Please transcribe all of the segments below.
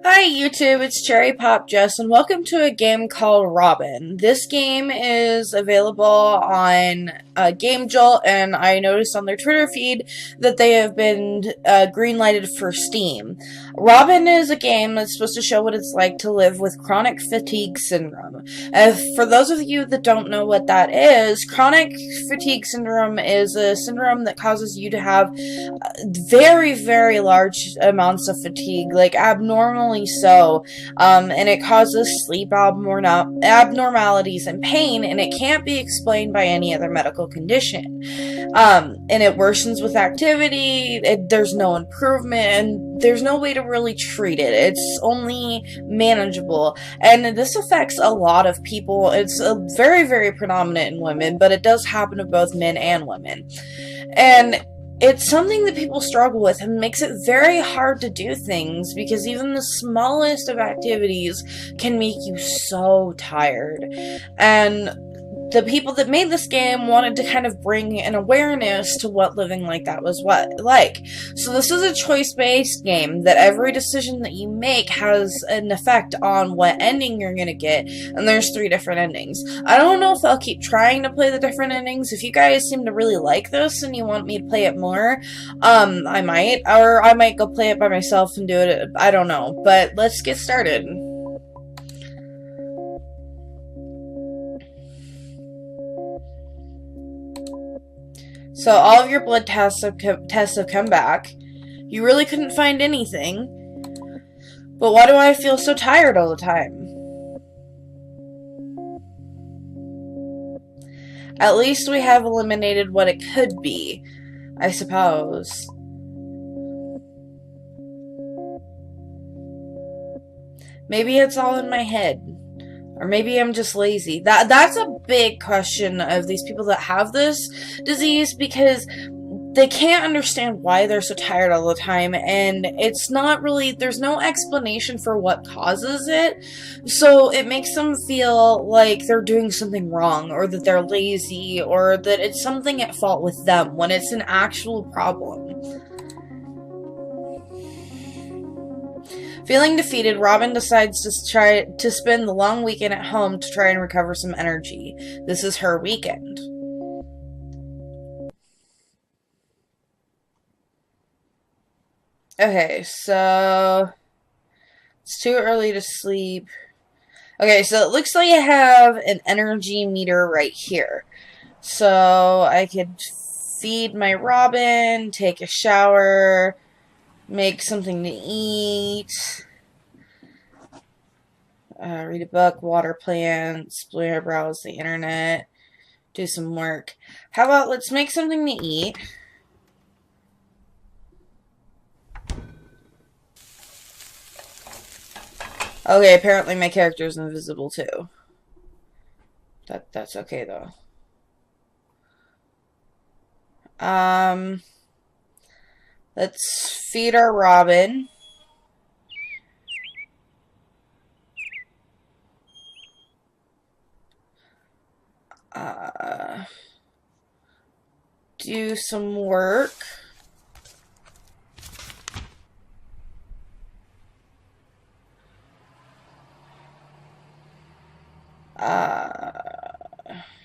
Hi YouTube, it's CherryPopJess and welcome to a game called Robin. This game is available on Game Jolt, and I noticed on their Twitter feed that they have been green-lighted for Steam. Robin is a game that's supposed to show what it's like to live with chronic fatigue syndrome. For those of you that don't know what that is, chronic fatigue syndrome is a syndrome that causes you to have very, very large amounts of fatigue, like abnormally so, and it causes sleep abnormalities and pain, and it can't be explained by any other medical condition. And it worsens with activity, there's no improvement, and there's no way to really treat it. It's only manageable, and this affects a lot of people. It's very, very predominant in women, but it does happen to both men and women. And it's something that people struggle with and makes it very hard to do things because even the smallest of activities can make you so tired. And the people that made this game wanted to kind of bring an awareness to what living like that was like. So this is a choice-based game that every decision that you make has an effect on what ending you're gonna get, and there's 3 different endings. I don't know if I'll keep trying to play the different endings. If you guys seem to really like this and you want me to play it more, I might, or I might go play it by myself and do it. I don't know, but let's get started. So all of your blood tests have come back. You really couldn't find anything. But why do I feel so tired all the time? At least we have eliminated what it could be, I suppose. Maybe it's all in my head. Or maybe I'm just lazy. That's a big question of these people that have this disease, because they can't understand why they're so tired all the time, and it's not really, there's no explanation for what causes it, so it makes them feel like they're doing something wrong, or that they're lazy, or that it's something at fault with them, when it's an actual problem. Feeling defeated, Robin decides to try to spend the long weekend at home to try and recover some energy. This is her weekend. Okay, so it's too early to sleep. Okay, so it looks like I have an energy meter right here. So I could feed my Robin, take a shower, make something to eat, read a book, water plants, browse the internet, do some work. How about let's make something to eat. Okay, apparently my character is invisible too. That's okay though. Let's feed our Robin. Do some work.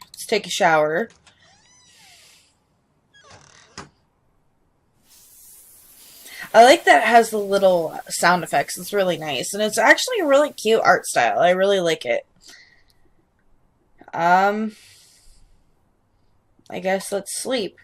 Let's take a shower. I like that it has the little sound effects. It's really nice. And it's actually a really cute art style. I really like it. I guess let's sleep.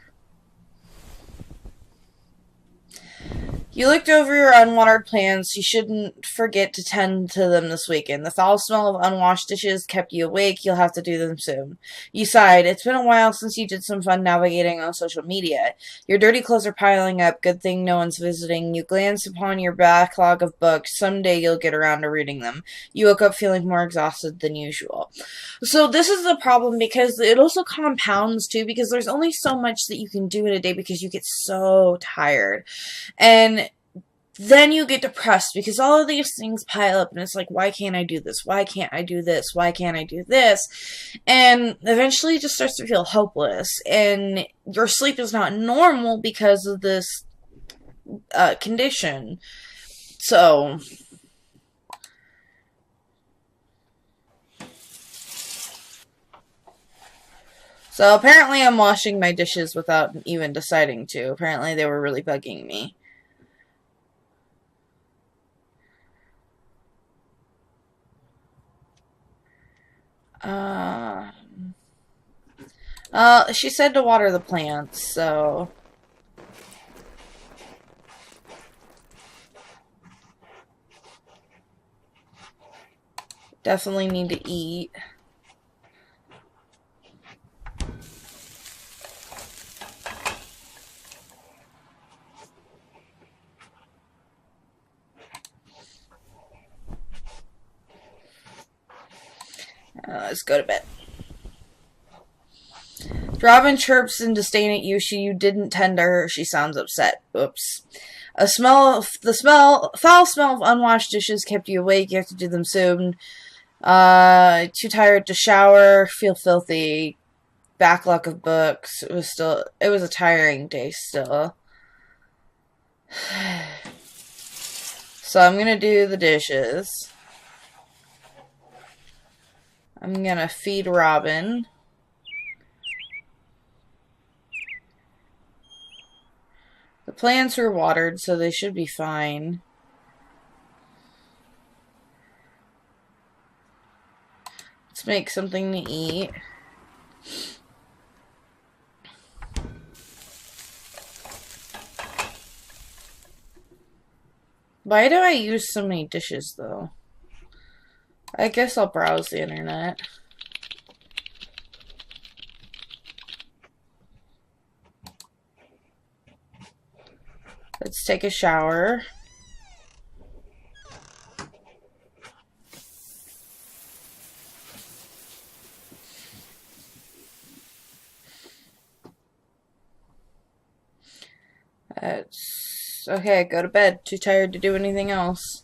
You looked over your unwatered plants. You shouldn't forget to tend to them this weekend. The foul smell of unwashed dishes kept you awake. You'll have to do them soon. You sighed. It's been a while since you did some fun navigating on social media. Your dirty clothes are piling up. Good thing no one's visiting. You glance upon your backlog of books. Someday you'll get around to reading them. You woke up feeling more exhausted than usual. So this is the problem, because it also compounds too, because there's only so much that you can do in a day because you get so tired. And then you get depressed because all of these things pile up, and it's like, why can't I do this? Why can't I do this? Why can't I do this? And eventually it just starts to feel hopeless, and your sleep is not normal because of this condition. So So apparently I'm washing my dishes without even deciding to. Apparently they were really bugging me. She said to water the plants, so... Definitely need to eat. Let's go to bed. Robin chirps in disdain at you. You didn't tend to her. She sounds upset. Oops. The foul smell of unwashed dishes kept you awake. You have to do them soon. Too tired to shower. Feel filthy. Backlog of books. It was a tiring day still. So I'm gonna do the dishes. I'm gonna feed Robin. The plants are watered, so they should be fine. Let's make something to eat. Why do I use so many dishes, though? I guess I'll browse the internet. Let's take a shower. Okay, go to bed. Too tired to do anything else.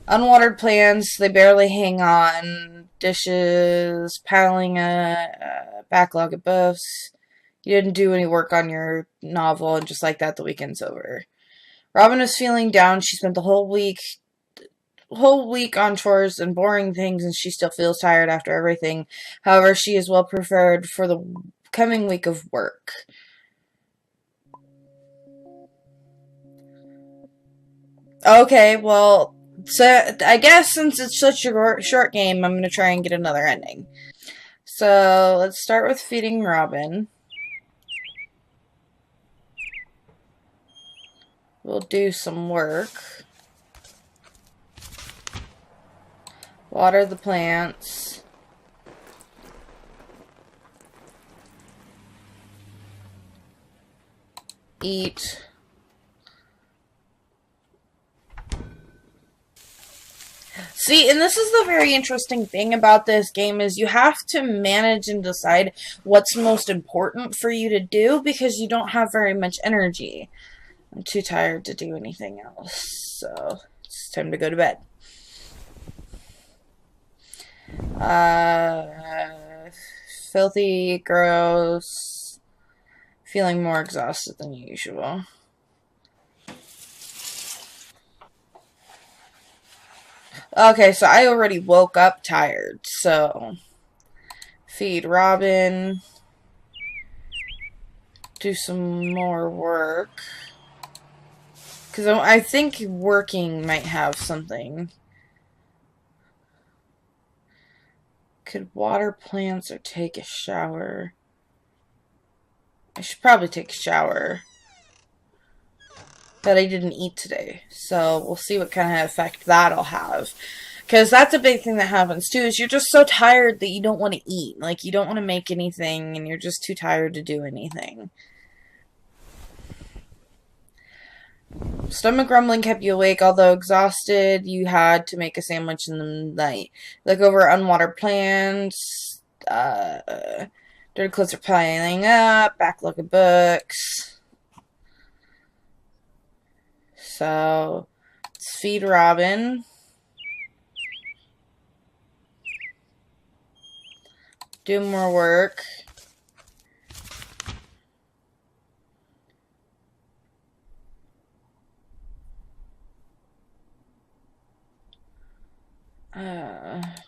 Unwatered plants, they barely hang on. Dishes, piling a backlog of books. You didn't do any work on your novel, and just like that, the weekend's over. Robin is feeling down. She spent the whole week on chores and boring things, and she still feels tired after everything. However, she is well prepared for the coming week of work. Okay, well, so I guess since it's such a short game, I'm going to try and get another ending. So let's start with feeding Robin. We'll do some work. Water the plants. Eat. See, and this is the very interesting thing about this game is you have to manage and decide what's most important for you to do because you don't have very much energy. I'm too tired to do anything else, so it's time to go to bed. Filthy, gross, feeling more exhausted than usual. Okay, so I already woke up tired, so feed Robin, do some more work, because I think working might have something. Could water plants or take a shower? I should probably take a shower. But I didn't eat today, so we'll see what kind of effect that'll have. Because that's a big thing that happens too, is you're just so tired that you don't want to eat. Like, you don't want to make anything, and you're just too tired to do anything. Stomach grumbling kept you awake, although exhausted, you had to make a sandwich in the night. Look over unwatered plants, dirty clothes are piling up, backlog of books. So, let's feed Robin. Do more work.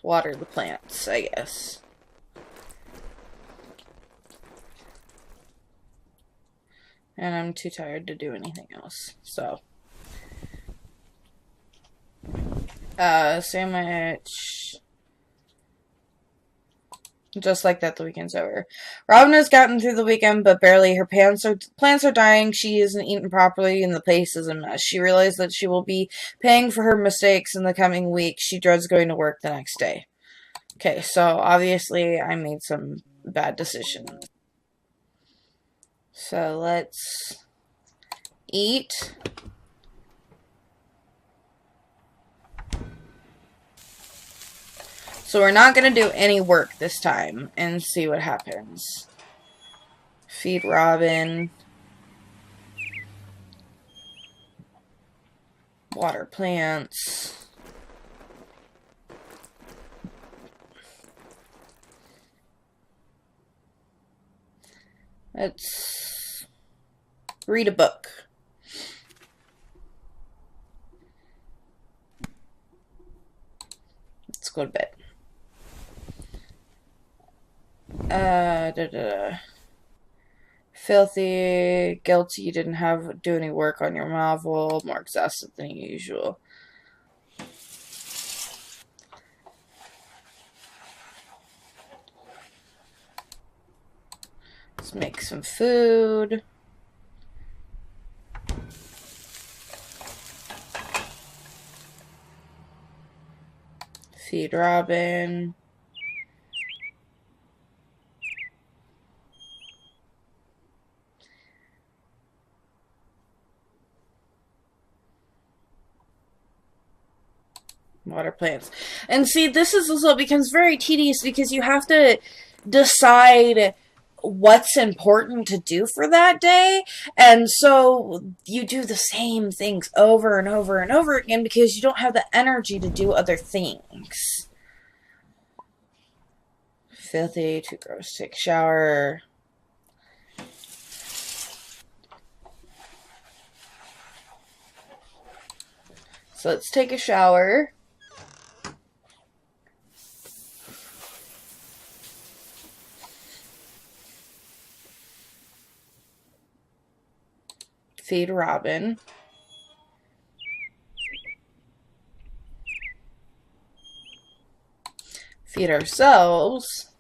Water the plants, I guess. And I'm too tired to do anything else. So, sandwich. Just like that, the weekend's over. Robin has gotten through the weekend, but barely. Her plants are dying. She isn't eaten properly, and the place is a mess. She realizes that she will be paying for her mistakes in the coming week. She dreads going to work the next day. Okay, so obviously I made some bad decisions. So let's eat. So we're not going to do any work this time and see what happens. Feed Robin. Water plants. Let's read a book. Let's go to bed. Filthy, guilty, you didn't do any work on your novel, more exhausted than usual. Let's make some food. Feed Robin. Water plants. And see, this is also becomes very tedious because you have to decide what's important to do for that day, and so you do the same things over and over and over again because you don't have the energy to do other things. Filthy, too gross, take a shower. So let's take a shower. Feed Robin. Feed ourselves.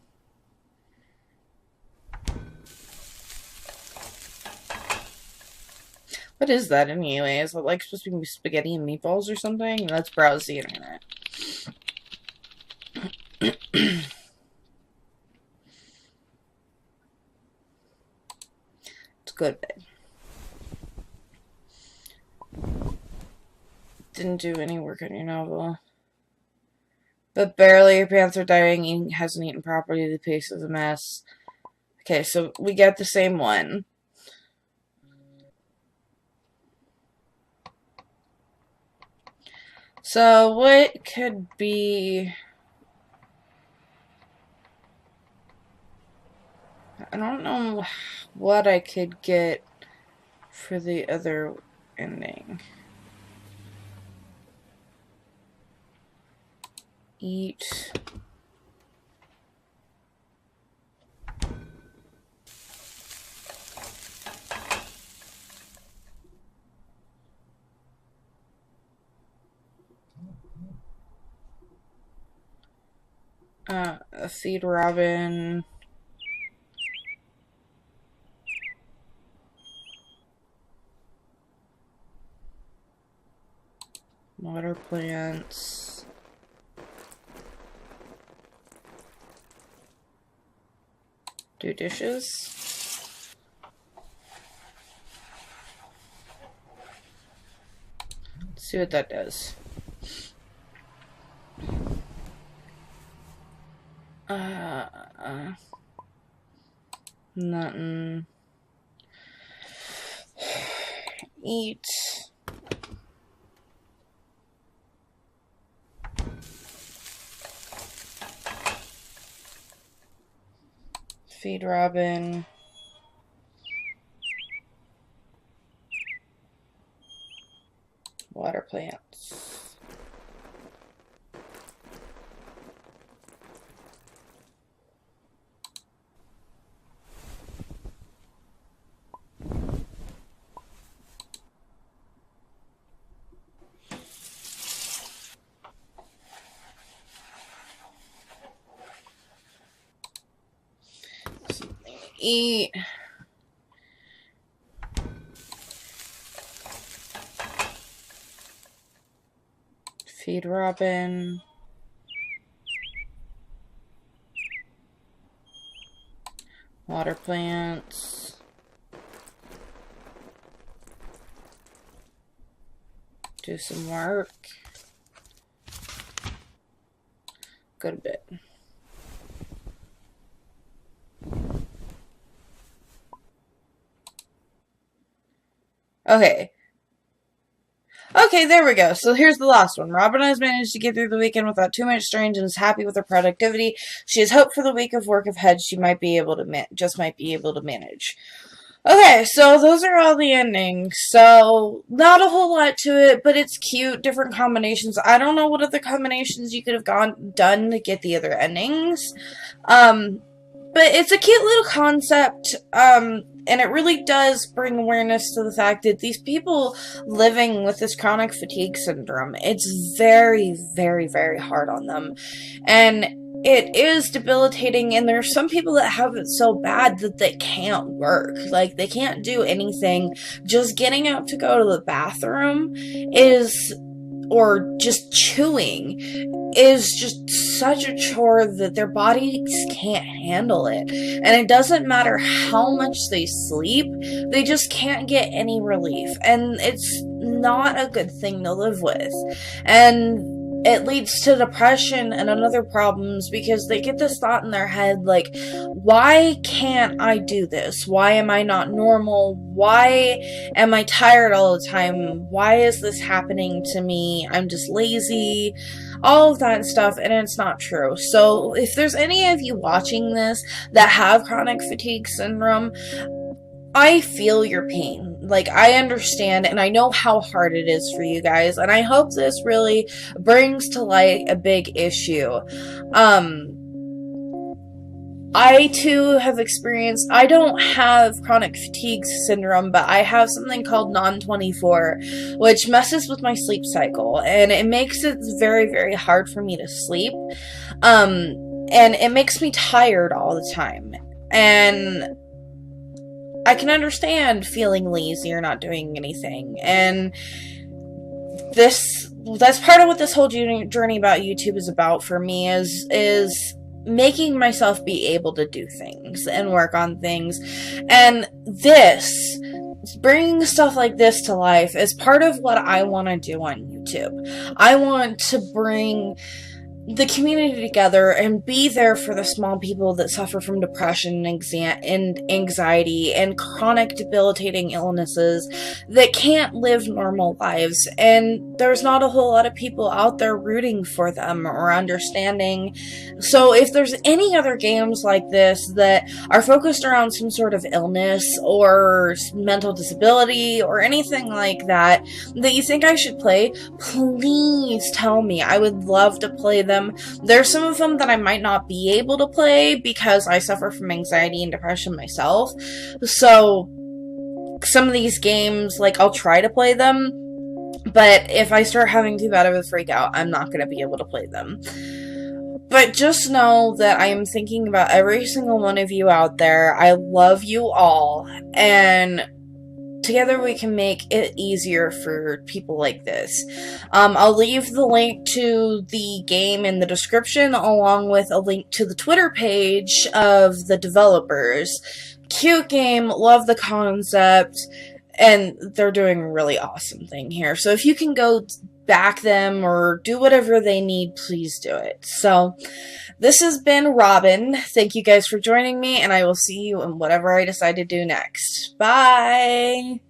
What is that anyway? Is it like supposed to be spaghetti and meatballs or something? Let's browse the internet. Let's go to bed. Didn't do any work on your novel. But barely, your pants are dying, hasn't eaten properly, the pace is a mess. Okay, so we get the same one. So what could be... I don't know what I could get for the other ending. Eat. Feed Robin. Water plants. Do dishes. Let's see what that does. Nothing. Eat. Feed Robin. Water plants. eat. Feed Robin. Water plants. Do some work. Go to bed. Okay. Okay, there we go. So here's the last one. Robin has managed to get through the weekend without too much strain and is happy with her productivity. She has hope for the week of work ahead. She might be able to manage. Okay, so those are all the endings. So not a whole lot to it, but it's cute. Different combinations. I don't know what other combinations you could have done to get the other endings. But it's a cute little concept, and it really does bring awareness to the fact that these people living with this chronic fatigue syndrome, it's very, very, very hard on them. And it is debilitating, and there's some people that have it so bad that they can't work. Like, they can't do anything. Just getting up to go to the bathroom or just chewing is just such a chore that their bodies can't handle it. And it doesn't matter how much they sleep, they just can't get any relief. And it's not a good thing to live with. And it leads to depression and other problems because they get this thought in their head like, why can't I do this? Why am I not normal? Why am I tired all the time? Why is this happening to me? I'm just lazy. All of that stuff, and it's not true. So if there's any of you watching this that have chronic fatigue syndrome, I feel your pain. Like, I understand, and I know how hard it is for you guys, and I hope this really brings to light a big issue. I too have experienced, I don't have chronic fatigue syndrome, but I have something called non-24, which messes with my sleep cycle, and it makes it very, very hard for me to sleep, and it makes me tired all the time, and I can understand feeling lazy or not doing anything, and that's part of what this whole journey about YouTube is about for me, is making myself be able to do things and work on things. And bringing stuff like this to life is part of what I want to do on YouTube. I want to bring the community together and be there for the small people that suffer from depression and anxiety and chronic debilitating illnesses that can't live normal lives, and there's not a whole lot of people out there rooting for them or understanding. So if there's any other games like this that are focused around some sort of illness or mental disability or anything like that you think I should play, please tell me. I would love to play them. There's some of them that I might not be able to play because I suffer from anxiety and depression myself. So some of these games, like, I'll try to play them, but if I start having too bad of a freak out, I'm not going to be able to play them. But just know that I am thinking about every single one of you out there. I love you all, and together we can make it easier for people like this. I'll leave the link to the game in the description, along with a link to the Twitter page of the developers. Cute game, love the concept, and they're doing a really awesome thing here. So if you can go back them or do whatever they need, please do it. So this has been Robin. Thank you guys for joining me, and I will see you in whatever I decide to do next. Bye!